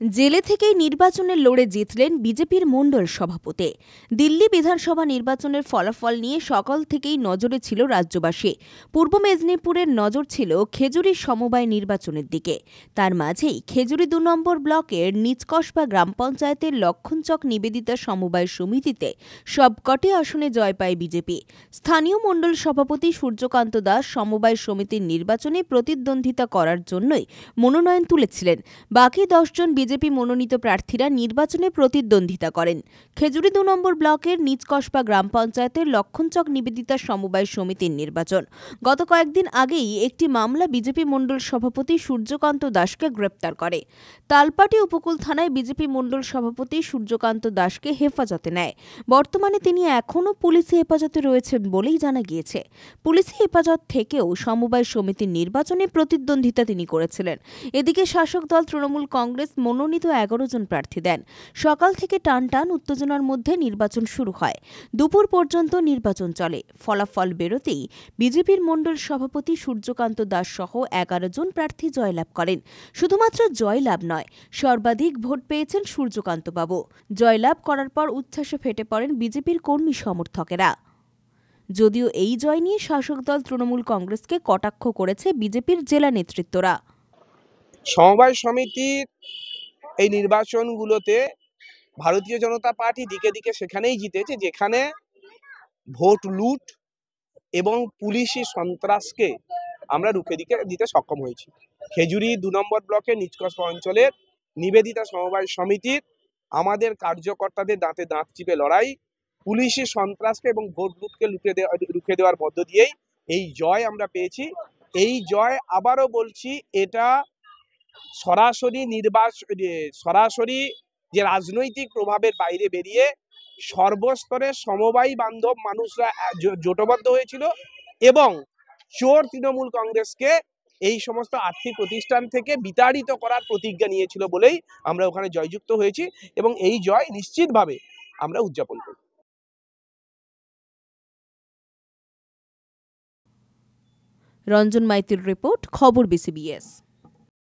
জেলে থেকেই নির্বাচনে লড়ে জিতলেন বিজেপির মণ্ডল সভাপতি। দিল্লি বিধানসভা নির্বাচনের ফলাফল নিয়ে সকাল থেকেই নজরে ছিল রাজ্যবাসী। পূর্ব মেদিনীপুরের নজর ছিল খেজুরি সমবায় নির্বাচনের দিকে। তার মাঝেই খেজুরি ২ নম্বর ব্লকের নিচকসবা গ্রাম পঞ্চায়েতের লক্ষণচক নিবেদিতা সমবায় সমিতিতে সবকটি আসনে জয় পায় বিজেপি। স্থানীয় মণ্ডল সভাপতি সূর্যকান্ত দাস সমবায় সমিতির নির্বাচনে প্রতিদ্বন্দ্বিতা করার জন্যই মনোনয়ন তুলেছিলেন। বাকি ১০ জন বিজেপি মনোনীত প্রার্থীরা নির্বাচনে প্রতিদ্বন্দ্বিতা করেন। খেজুরি ২ নম্বর ব্লকের নিচকসবা গ্রাম পঞ্চায়েতের লক্ষণচক নিবেদিতা সমবায় সমিতির নির্বাচন। গত কয়েকদিন আগেই একটি মামলা বিজেপি মণ্ডল সভাপতি সূর্যকান্ত দাসকে গ্রেপ্তার করে। তালপাটি উপকূল থানায় বিজেপি মণ্ডল সভাপতি সূর্যকান্ত দাসকে হেফাজতে নেয়। বর্তমানে তিনি এখনও পুলিশি হেফাজতে রয়েছেন বলেই জানা গিয়েছে। পুলিশি হেফাজত থেকেও সমবায় সমিতির নির্বাচনে প্রতিদ্বন্দ্বিতা তিনি করেছিলেন। এদিকে শাসক দল তৃণমূল কংগ্রেস মনোনীত ১১ জন প্রার্থী দেন। সকাল থেকে টানটান উত্তেজনার মধ্যে নির্বাচন শুরু হয়। দুপুর পর্যন্ত নির্বাচন চলে। ফলাফল বেরোতেই বিজেপির মণ্ডল সভাপতি সূর্যকান্ত দাস সহ ১১ জন প্রার্থী জয়লাভ করেন। শুধুমাত্র জয়লাভ নয়, সর্বাধিক ভোট পেয়েছেন সূর্যকান্তবাবু। জয়লাভ করার পর উচ্ছ্বাসে ফেটে পড়েন বিজেপির কর্মী সমর্থকেরা। যদিও এই জয় নিয়ে শাসক দল তৃণমূল কংগ্রেসকে কটাক্ষ করেছে বিজেপির জেলা নেতৃত্বরা। সমবায় সমিতির এই নির্বাচনগুলোতে ভারতীয় জনতা পার্টি দিকে দিকে সেখানেই জিতেছে যেখানে ভোট লুট এবং পুলিশি সন্ত্রাসকে আমরা রুখে দিতে সক্ষম হয়েছি। খেজুরি ২ নম্বর ব্লকের নিচকসবা অঞ্চলের নিবেদিতা সমবায় সমিতির আমাদের কার্যকর্তাদের দাঁতে দাঁত চিপে লড়াই, পুলিশি সন্ত্রাসকে এবং ভোট লুটকে রুখে দেওয়ার মধ্য দিয়েই এই জয় আমরা পেয়েছি। এই জয়, আবারও বলছি, এটা সরাসরি যে রাজনৈতিক প্রভাবের বাইরে বেরিয়ে সর্বস্তরের সমবায় বান্ধব মানুষরা জোটবদ্ধ হয়েছিল এবং চোর তৃণমূল কংগ্রেসকে এই সমস্ত আর্থিক প্রতিষ্ঠান থেকে বিতাড়িত করার প্রতিজ্ঞা নিয়েছিল বলেই আমরা ওখানে জয়যুক্ত হয়েছি এবং এই জয় নিশ্চিতভাবে আমরা উদযাপন করি। রঞ্জন মাইতির রিপোর্ট, খবর বিসিবিএস।